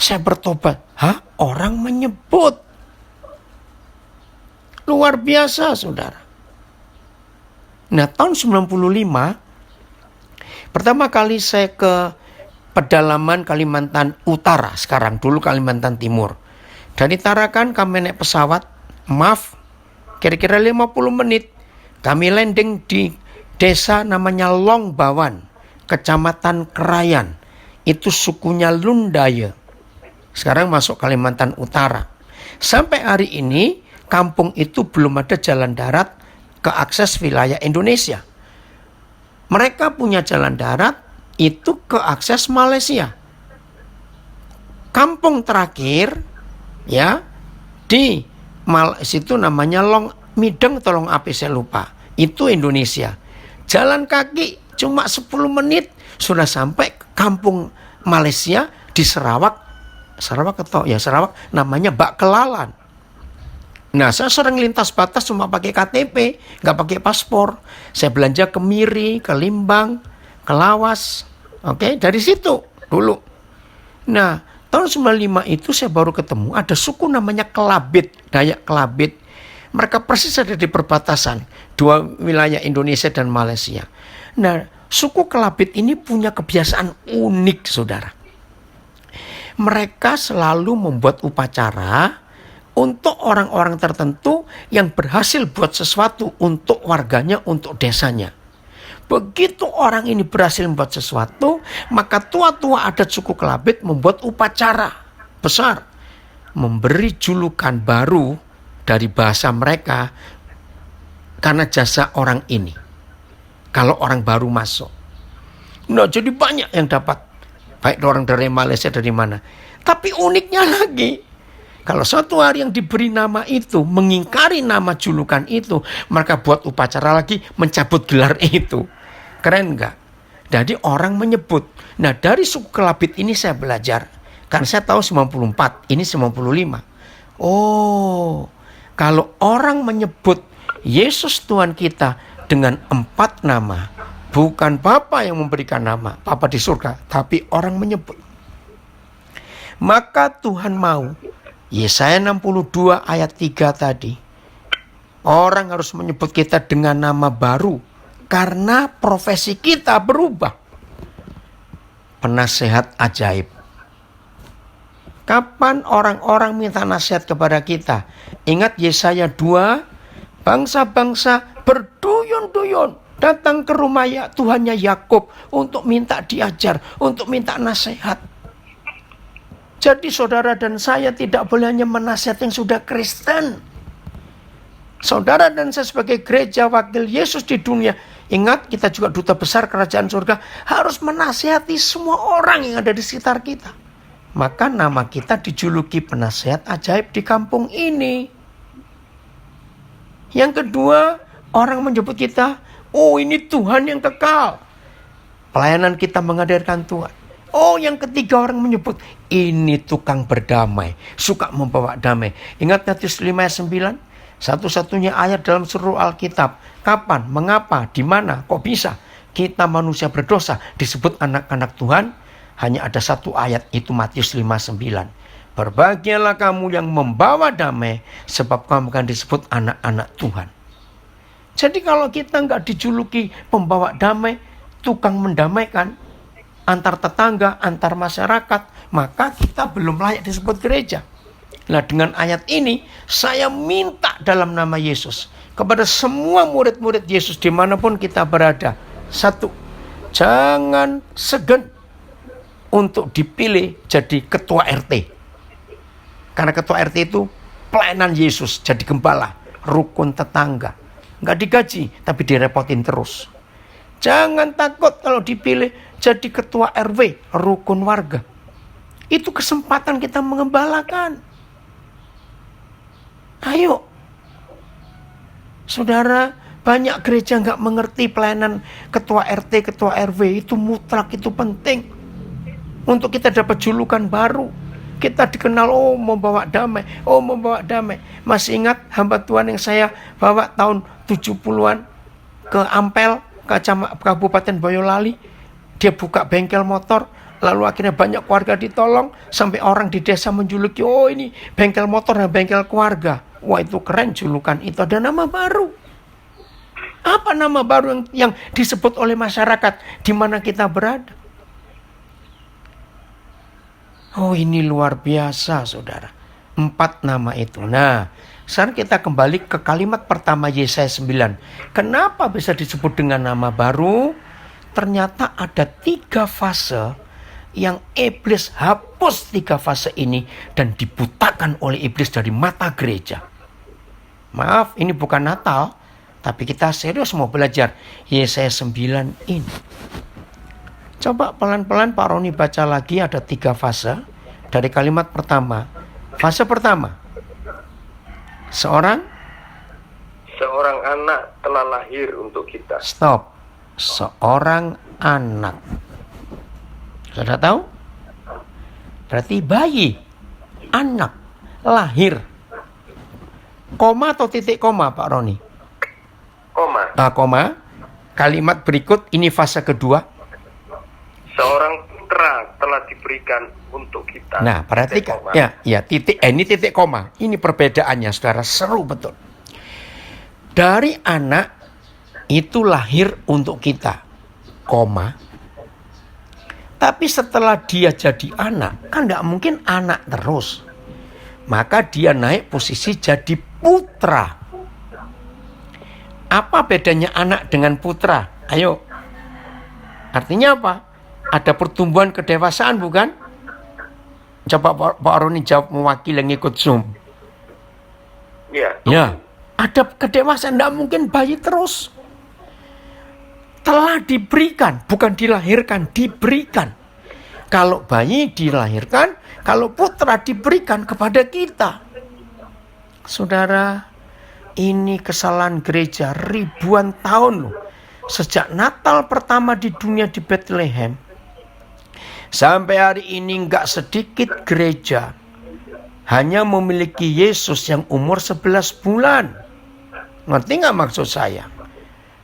saya bertobat. Hah? Orang menyebut. Luar biasa, saudara. Nah, tahun 95, pertama kali saya ke pedalaman Kalimantan Utara, sekarang dulu Kalimantan Timur. Dari Tarakan kami naik pesawat, kira-kira 50 menit. Kami landing di desa namanya Longbawan, Kecamatan Krayan. Itu sukunya Lundaya. Sekarang masuk Kalimantan Utara. Sampai hari ini kampung itu belum ada jalan darat ke akses wilayah Indonesia. Mereka punya jalan darat itu ke akses Malaysia. Kampung terakhir ya di situ namanya Long Mideng atau Long Api saya lupa. Itu Indonesia. Jalan kaki cuma 10 menit sudah sampai ke kampung Malaysia di Sarawak namanya Bak Kelalan. Nah, saya sering lintas batas cuma pakai KTP, nggak pakai paspor. Saya belanja ke Miri, ke Limbang, ke Lawas. Oke, dari situ dulu. Nah, tahun 95 itu saya baru ketemu ada suku namanya Kelabit, Dayak Kelabit. Mereka persis ada di perbatasan dua wilayah Indonesia dan Malaysia. Nah, suku Kelabit ini punya kebiasaan unik, saudara. Mereka selalu membuat upacara untuk orang-orang tertentu yang berhasil buat sesuatu untuk warganya, untuk desanya. Begitu orang ini berhasil membuat sesuatu, maka tua-tua adat suku Kelabit membuat upacara besar. Memberi julukan baru dari bahasa mereka karena jasa orang ini. Kalau orang baru masuk. Nah, jadi banyak yang dapat. Baik orang dari Malaysia, dari mana. Tapi uniknya lagi, kalau suatu hari yang diberi nama itu mengingkari nama julukan itu, mereka buat upacara lagi mencabut gelar itu. Keren nggak? Jadi orang menyebut. Nah, dari suku Kelabit ini saya belajar. Karena saya tahu 94, ini 95. Oh, kalau orang menyebut Yesus Tuhan kita dengan 4 nama, bukan Bapa yang memberikan nama, Bapa di surga, tapi orang menyebut. Maka Tuhan mau, Yesaya 62 ayat 3 tadi, orang harus menyebut kita dengan nama baru. Karena profesi kita berubah. Penasehat ajaib. Kapan orang-orang minta nasihat kepada kita? Ingat Yesaya 2, bangsa-bangsa berduyun-duyun datang ke rumah Tuhannya Yakub untuk minta diajar, untuk minta nasihat. Jadi saudara dan saya tidak boleh hanya menasihat yang sudah Kristen. Saudara dan saya sebagai gereja wakil Yesus di dunia, ingat kita juga duta besar kerajaan surga, harus menasihati semua orang yang ada di sekitar kita. Maka nama kita dijuluki penasehat ajaib di kampung ini. Yang kedua, orang menyebut kita, oh ini Tuhan yang kekal. Pelayanan kita menghadirkan Tuhan. Oh, yang ketiga orang menyebut, ini tukang berdamai, suka membawa damai. Ingat Matius 5 ayat 9? Satu-satunya ayat dalam seluruh Alkitab. Kapan, mengapa, di mana, kok bisa kita manusia berdosa disebut anak-anak Tuhan? Hanya ada satu ayat, itu Matius 5:9. Berbahagialah kamu yang membawa damai, sebab kamu akan disebut anak-anak Tuhan. Jadi kalau kita nggak dijuluki pembawa damai, tukang mendamaikan antar tetangga, antar masyarakat, maka kita belum layak disebut gereja. Nah, dengan ayat ini saya minta dalam nama Yesus kepada semua murid-murid Yesus dimanapun kita berada. Satu, jangan segan untuk dipilih jadi ketua RT. Karena ketua RT itu pelayanan Yesus, jadi gembala, rukun tetangga. Nggak digaji, tapi direpotin terus. Jangan takut kalau dipilih jadi ketua RW, rukun warga. Itu kesempatan kita mengembalakan. Ayo. Saudara, banyak gereja nggak mengerti pelayanan ketua RT, ketua RW. Itu mutlak, itu penting. Untuk kita dapat julukan baru. Kita dikenal, oh membawa damai, oh membawa damai. Masih ingat hamba Tuhan yang saya bawa tahun 70-an ke Ampel, ke Kabupaten Boyolali. Dia buka bengkel motor, lalu akhirnya banyak keluarga ditolong, sampai orang di desa menjuluki, oh ini bengkel motor dan bengkel keluarga. Wah, itu keren julukan, itu ada nama baru. Apa nama baru yang disebut oleh masyarakat di mana kita berada? Oh, ini luar biasa, saudara. 4 nama itu. Nah, sekarang kita kembali ke kalimat pertama Yesaya 9. Kenapa bisa disebut dengan nama baru? Ternyata ada 3 fase yang iblis hapus 3 fase ini dan dibutakan oleh iblis dari mata gereja. Maaf, ini bukan Natal, tapi kita serius mau belajar Yesaya 9 ini. Coba pelan-pelan Pak Roni baca lagi, ada 3 fase dari kalimat pertama. Fase pertama, seorang anak telah lahir untuk kita. Stop. Seorang anak. Sudah tahu? Berarti bayi, anak, lahir. Koma atau titik koma Pak Roni? Koma. Koma. Kalimat berikut, ini fase kedua. Seorang putra telah diberikan untuk kita. Nah, perhatikan. Ya, titik. Ini titik koma. Ini perbedaannya, saudara. Seru betul. Dari anak itu lahir untuk kita, koma. Tapi setelah dia jadi anak, kan gak mungkin anak terus. Maka dia naik posisi jadi putra. Apa bedanya anak dengan putra? Ayo. Artinya apa? Ada pertumbuhan kedewasaan, bukan? Coba Pak Roni jawab mewakili yang ikut Zoom. Ya. Ada kedewasaan, tidak mungkin bayi terus. Telah diberikan, bukan dilahirkan, diberikan. Kalau bayi dilahirkan, kalau putra diberikan kepada kita. Saudara, ini kesalahan gereja ribuan tahun loh. Sejak Natal pertama di dunia di Bethlehem, sampai hari ini gak sedikit gereja hanya memiliki Yesus yang umur 11 bulan. Ngerti gak maksud saya?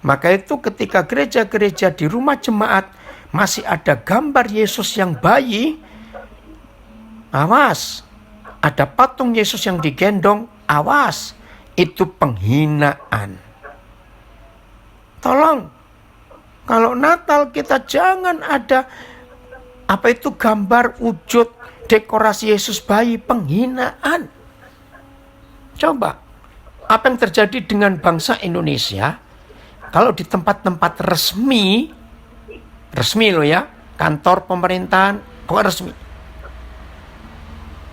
Maka itu ketika gereja-gereja di rumah jemaat masih ada gambar Yesus yang bayi, awas. Ada patung Yesus yang digendong, awas. Itu penghinaan. Tolong, Kalau Natal kita jangan ada gambar wujud dekorasi Yesus bayi, penghinaan. Coba, apa yang terjadi dengan bangsa Indonesia kalau di tempat-tempat resmi loh ya, kantor pemerintahan, kok resmi,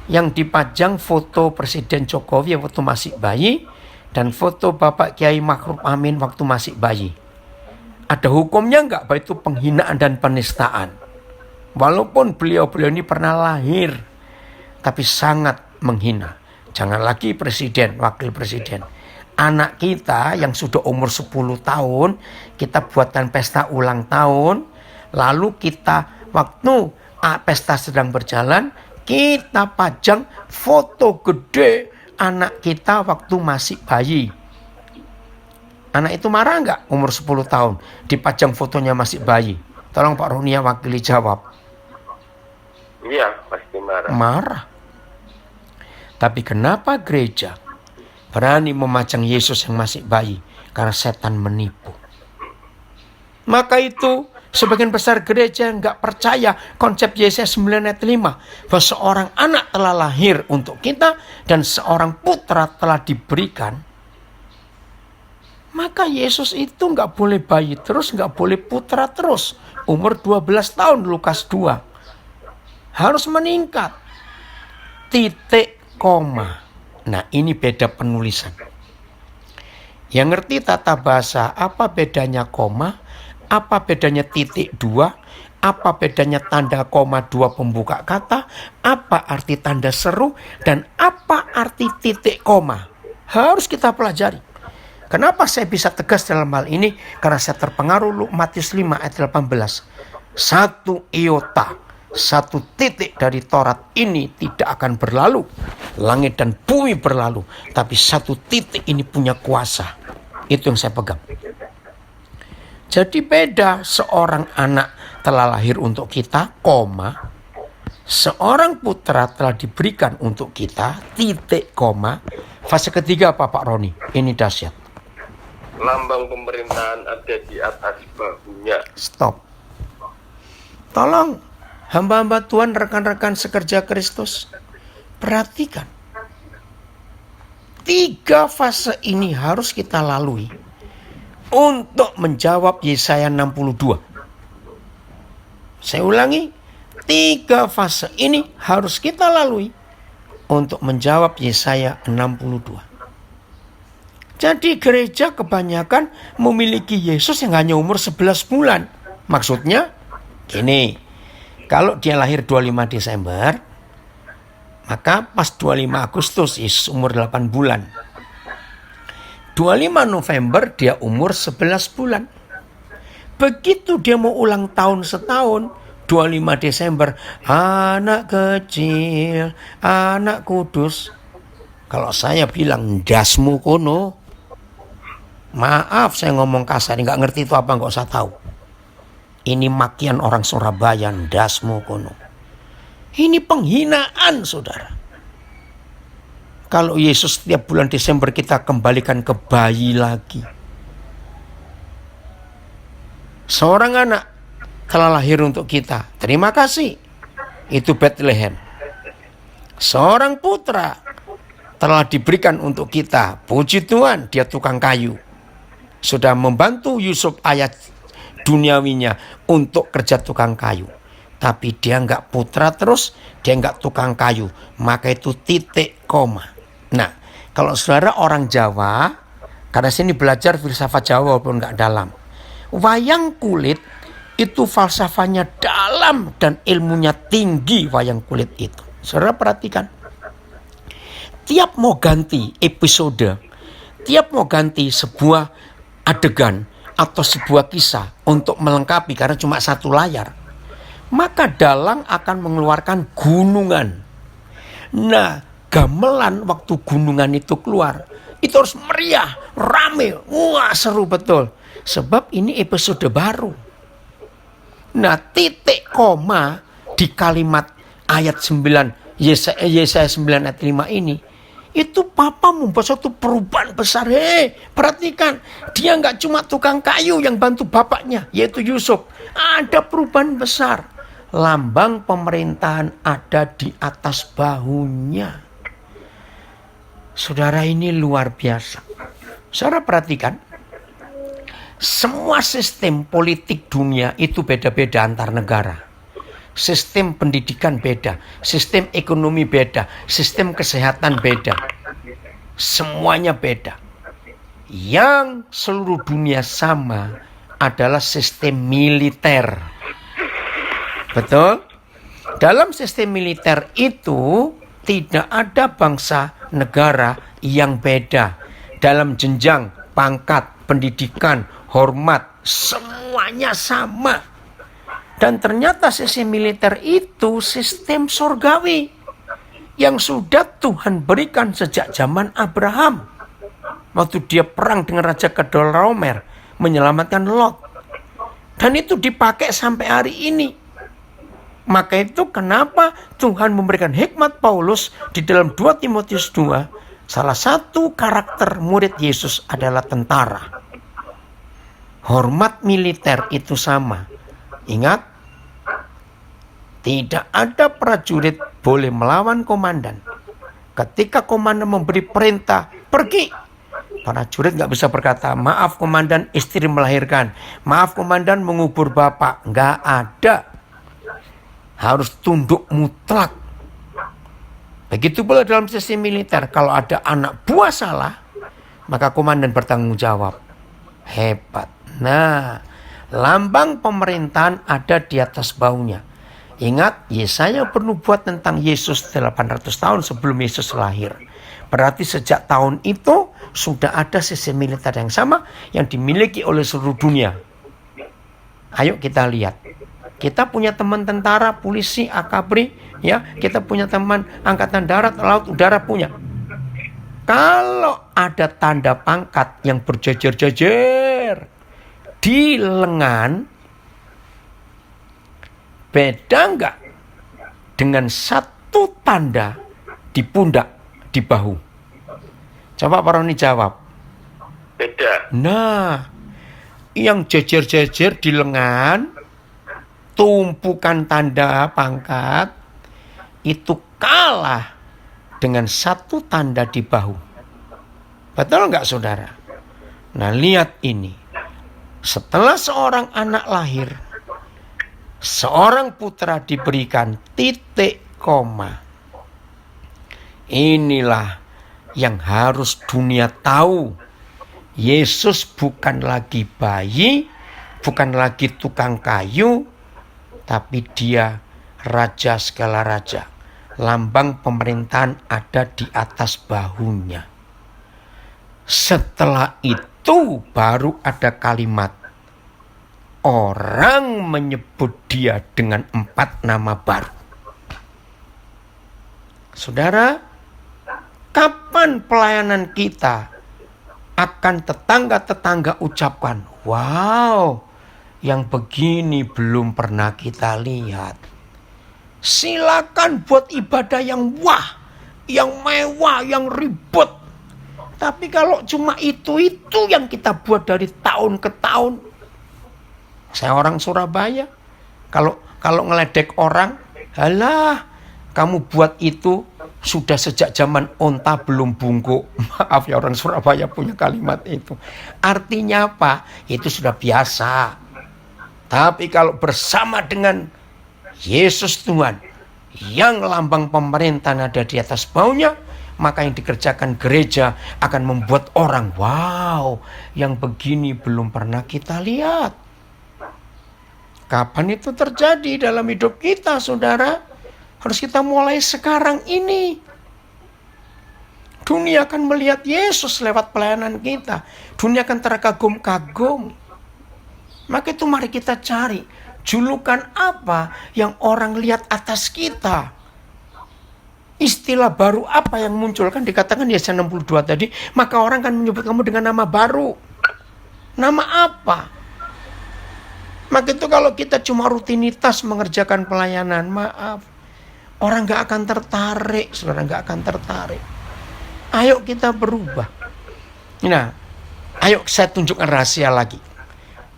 yang dipajang foto Presiden Jokowi waktu masih bayi dan foto Bapak Kiai Ma'ruf Amin waktu masih bayi. Ada hukumnya enggak bahwa itu penghinaan dan penistaan? Walaupun beliau-beliau ini pernah lahir, tapi sangat menghina. Jangan lagi presiden, wakil presiden. Anak kita yang sudah umur 10 tahun, kita buatkan pesta ulang tahun. Lalu kita, waktu pesta sedang berjalan, kita pajang foto gede anak kita waktu masih bayi. Anak itu marah enggak umur 10 tahun? Dipajang fotonya masih bayi. Tolong Pak Ronia wakili jawab. Iya, pasti marah. Marah. Tapi kenapa gereja berani memajang Yesus yang masih bayi? Karena setan menipu. Maka itu sebagian besar gereja nggak percaya konsep Yesaya 9 ayat 5. Bahwa seorang anak telah lahir untuk kita dan seorang putra telah diberikan. Maka Yesus itu nggak boleh bayi terus, nggak boleh putra terus. Umur 12 tahun Lukas 2. Harus meningkat. Titik, koma. Nah, ini beda penulisan. Yang ngerti tata bahasa, apa bedanya koma, apa bedanya titik 2, apa bedanya tanda koma 2 pembuka kata, apa arti tanda seru, dan apa arti titik koma. Harus kita pelajari. Kenapa saya bisa tegas dalam hal ini? Karena saya terpengaruh Matius 5 ayat 18. Satu iota, satu titik dari Taurat ini tidak akan berlalu. Langit dan bumi berlalu, tapi satu titik ini punya kuasa. Itu yang saya pegang. Jadi beda, seorang anak telah lahir untuk kita, koma. Seorang putra telah diberikan untuk kita, titik, koma. Fase ketiga apa Pak Roni? Ini dahsyat. Lambang pemerintahan ada di atas bahunya. Stop. Tolong hamba-hamba Tuhan, rekan-rekan sekerja Kristus, perhatikan. 3 fase ini harus kita lalui untuk menjawab Yesaya 62. Saya ulangi, 3 fase ini harus kita lalui untuk menjawab Yesaya 62. Jadi gereja kebanyakan memiliki Yesus yang hanya umur 11 bulan. Maksudnya gini, kalau dia lahir 25 Desember, maka pas 25 Agustus Yesus umur 8 bulan. 25 November dia umur 11 bulan. Begitu dia mau ulang tahun setahun, 25 Desember, anak kecil, anak kudus. Kalau saya bilang, dasmu kono. Maaf saya ngomong kasar, nggak ngerti itu apa, nggak usah tahu. Ini makian orang Surabaya, dasmu kono. Ini penghinaan, saudara. Kalau Yesus setiap bulan Desember kita kembalikan ke bayi lagi. Seorang anak telah lahir untuk kita. Terima kasih. Itu Bethlehem. Seorang putra telah diberikan untuk kita. Puji Tuhan, dia tukang kayu. Sudah membantu Yusuf ayat duniawinya untuk kerja tukang kayu. Tapi dia enggak putra terus, dia enggak tukang kayu. Maka itu titik, koma. Nah, kalau saudara orang Jawa, karena sini belajar filsafat Jawa walaupun enggak dalam. Wayang kulit itu falsafahnya dalam dan ilmunya tinggi, wayang kulit itu. Saudara perhatikan. Tiap mau ganti episode, tiap mau ganti sebuah adegan atau sebuah kisah untuk melengkapi karena cuma satu layar, maka dalang akan mengeluarkan gunungan. Nah, gamelan waktu gunungan itu keluar, itu harus meriah, rame, wah seru betul. Sebab ini episode baru. Nah, titik koma di kalimat ayat 9, Yesaya 9 ayat 5 ini, Itu papa membuat suatu perubahan besar. Perhatikan, dia nggak cuma tukang kayu yang bantu bapaknya, yaitu Yusuf. Ada perubahan besar. Lambang pemerintahan ada di atas bahunya. Saudara, ini luar biasa. Saudara perhatikan, semua sistem politik dunia itu beda-beda antar negara. Sistem pendidikan beda, sistem ekonomi beda, sistem kesehatan beda. Semuanya beda. Yang seluruh dunia sama adalah sistem militer. Betul? Dalam sistem militer itu tidak ada bangsa negara yang beda. Dalam jenjang, pangkat, pendidikan, hormat, semuanya sama. Dan ternyata sistem militer itu sistem surgawi yang sudah Tuhan berikan sejak zaman Abraham. Waktu dia perang dengan Raja Kedorlaomer menyelamatkan Lot. Dan itu dipakai sampai hari ini. Maka itu kenapa Tuhan memberikan hikmat Paulus di dalam 2 Timotius 2. Salah satu karakter murid Yesus adalah tentara. Hormat militer itu sama. Ingat, tidak ada prajurit boleh melawan komandan. Ketika komandan memberi perintah, pergi. Prajurit nggak bisa berkata, maaf komandan, istri melahirkan. Maaf komandan, mengubur bapak. Nggak ada. Harus tunduk mutlak. Begitu pula dalam sistem militer. Kalau ada anak buah salah, maka komandan bertanggung jawab. Hebat. Nah, lambang pemerintahan ada di atas bahunya. Ingat, Yesaya bernubuat tentang Yesus 800 tahun sebelum Yesus lahir. Berarti sejak tahun itu sudah ada sistem militer yang sama yang dimiliki oleh seluruh dunia. Ayo kita lihat. Kita punya teman tentara, polisi, akabri, ya. Kita punya teman angkatan darat, laut, udara punya. Kalau ada tanda pangkat yang berjejer-jejer di lengan, beda enggak dengan satu tanda di pundak, di bahu? Coba Pak Roni jawab. Beda. Nah, yang jejer-jejer di lengan, tumpukan tanda pangkat, itu kalah dengan satu tanda di bahu. Betul enggak saudara? Nah, lihat ini. Setelah seorang anak lahir, seorang putra diberikan titik koma. Inilah yang harus dunia tahu. Yesus bukan lagi bayi, bukan lagi tukang kayu, tapi dia raja segala raja. Lambang pemerintahan ada di atas bahunya. Setelah itu baru ada kalimat, orang menyebut dia dengan 4 nama baru. Saudara, kapan pelayanan kita akan tetangga-tetangga ucapkan, wow, yang begini belum pernah kita lihat. Silakan buat ibadah yang wah, yang mewah, yang ribet. Tapi kalau cuma itu yang kita buat dari tahun ke tahun. Saya orang Surabaya. Kalau ngeledek orang, halah, kamu buat itu sudah sejak zaman onta belum bungkuk. Maaf ya, orang Surabaya punya kalimat itu. Artinya apa? Itu sudah biasa. Tapi kalau bersama dengan Yesus Tuhan, yang lambang pemerintahan ada di atas baunya, maka yang dikerjakan gereja akan membuat orang, wow, yang begini belum pernah kita lihat. Kapan itu terjadi dalam hidup kita, saudara? Harus kita mulai sekarang ini. Dunia akan melihat Yesus lewat pelayanan kita. Dunia akan terkagum-kagum. Maka itu mari kita cari julukan apa yang orang lihat atas kita. Istilah baru apa yang muncul? Kan dikatakan di Yesaya 62 tadi, maka orang kan menyebut kamu dengan nama baru. Nama apa? Maka itu kalau kita cuma rutinitas mengerjakan pelayanan, maaf, orang gak akan tertarik, saudara, gak akan tertarik. Ayo kita berubah. Nah, ayo saya tunjukkan rahasia lagi.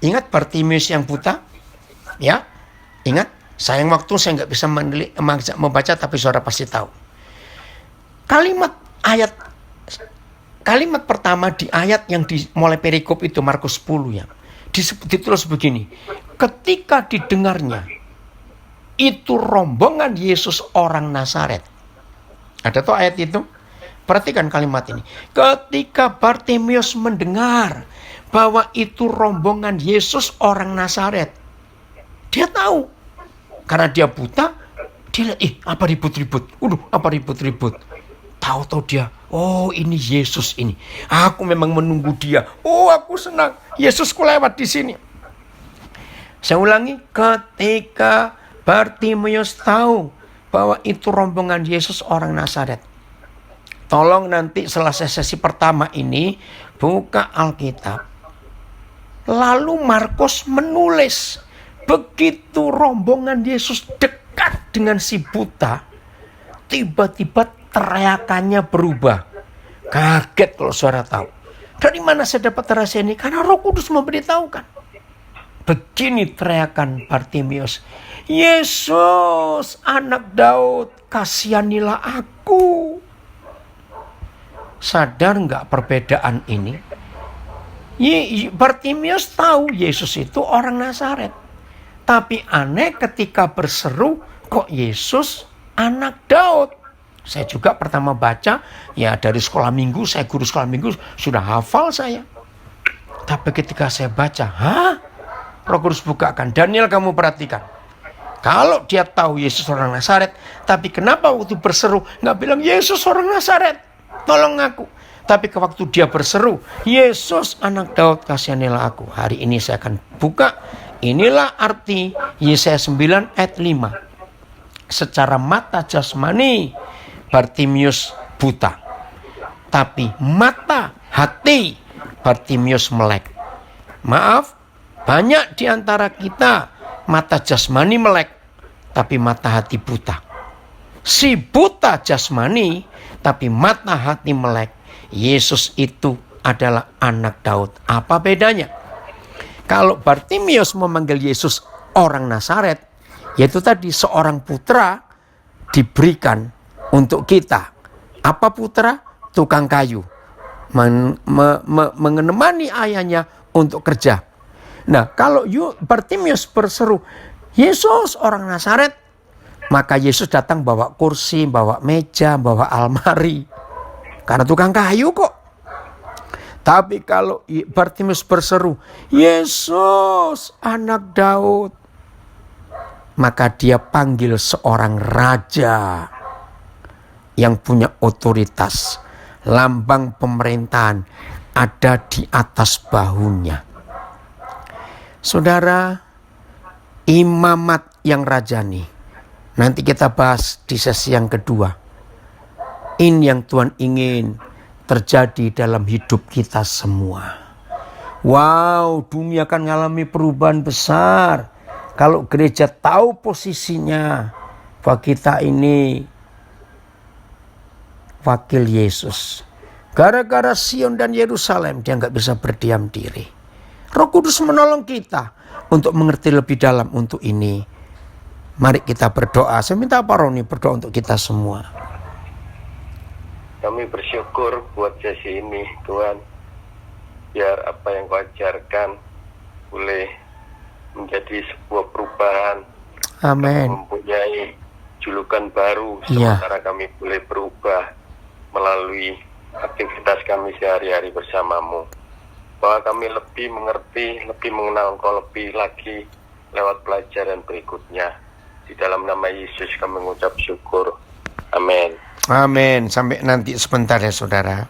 Ingat Bartimeus yang buta? Ya, ingat? Sayang waktu saya nggak bisa membaca, tapi saudara pasti tahu. Kalimat pertama di ayat yang dimulai perikop itu, Markus 10 ya. Ditulis begini. Ketika didengarnya itu rombongan Yesus orang Nazaret. Ada tuh ayat itu? Perhatikan kalimat ini. Ketika Bartimeus mendengar bahwa itu rombongan Yesus orang Nazaret, dia tahu. Karena dia buta, dia lihat, apa ribut-ribut. Apa ribut-ribut. Tahu-tahu dia, oh ini Yesus ini. Aku memang menunggu dia. Oh aku senang, Yesusku lewat di sini. Saya ulangi, ketika Bartimeus tahu bahwa itu rombongan Yesus orang Nazaret. Tolong nanti selesai sesi pertama ini, buka Alkitab. Lalu Markus menulis, begitu rombongan Yesus dekat dengan si buta, tiba-tiba teriakannya berubah. Kaget kalau saudara tahu. Dari mana saya dapat rahasia ini? Karena Roh Kudus memberitahukan. Begini teriakan Bartimeus, Yesus anak Daud, kasihanilah aku. Sadar nggak perbedaan ini? Bartimeus tahu Yesus itu orang Nazaret. Tapi aneh ketika berseru, kok Yesus anak Daud? Saya juga pertama baca, ya dari sekolah minggu, saya guru sekolah minggu, sudah hafal saya. Tapi ketika saya baca, Roh Kudus bukakan. Daniel, kamu perhatikan. Kalau dia tahu Yesus orang Nazaret, tapi kenapa waktu berseru nggak bilang Yesus orang Nazaret, tolong aku. Tapi waktu dia berseru, Yesus anak Daud, kasihanilah aku. Hari ini saya akan buka. Inilah arti Yesaya 9 ayat 5. Secara mata jasmani Bartimeus buta, tapi mata hati Bartimeus melek. Maaf, banyak di antara kita mata jasmani melek, tapi mata hati buta. Si buta jasmani, tapi mata hati melek. Yesus itu adalah anak Daud. Apa bedanya? Kalau Bartimeus memanggil Yesus orang Nazaret, yaitu tadi seorang putra diberikan untuk kita. Apa putra? Tukang kayu. Menemani ayahnya untuk kerja. Nah, kalau Bartimeus berseru, Yesus orang Nazaret, maka Yesus datang bawa kursi, bawa meja, bawa almari. Karena tukang kayu kok. Tapi kalau Bartimeus berseru, Yesus anak Daud, maka dia panggil seorang raja yang punya otoritas. Lambang pemerintahan ada di atas bahunya. Saudara, imamat yang rajani, nanti kita bahas di sesi yang kedua. Ini yang Tuhan ingin terjadi dalam hidup kita semua. Wow, dunia akan mengalami perubahan besar kalau gereja tahu posisinya bahwa kita ini wakil Yesus. Gara-gara Sion dan Yerusalem dia nggak bisa berdiam diri. Roh Kudus menolong kita untuk mengerti lebih dalam untuk ini. Mari kita berdoa. Saya minta Pak Roni berdoa untuk kita semua. Kami bersyukur buat sesi ini, Tuhan. Biar apa yang Kau ajarkan boleh menjadi sebuah perubahan. Amin. Mempunyai julukan baru, sementara kami boleh berubah melalui aktivitas kami sehari-hari bersama-Mu. Bahwa kami lebih mengerti, lebih mengenal Engkau lebih lagi lewat pelajaran berikutnya. Di dalam nama Yesus kami mengucap syukur. Amin. Amin. Sampai nanti sebentar ya saudara.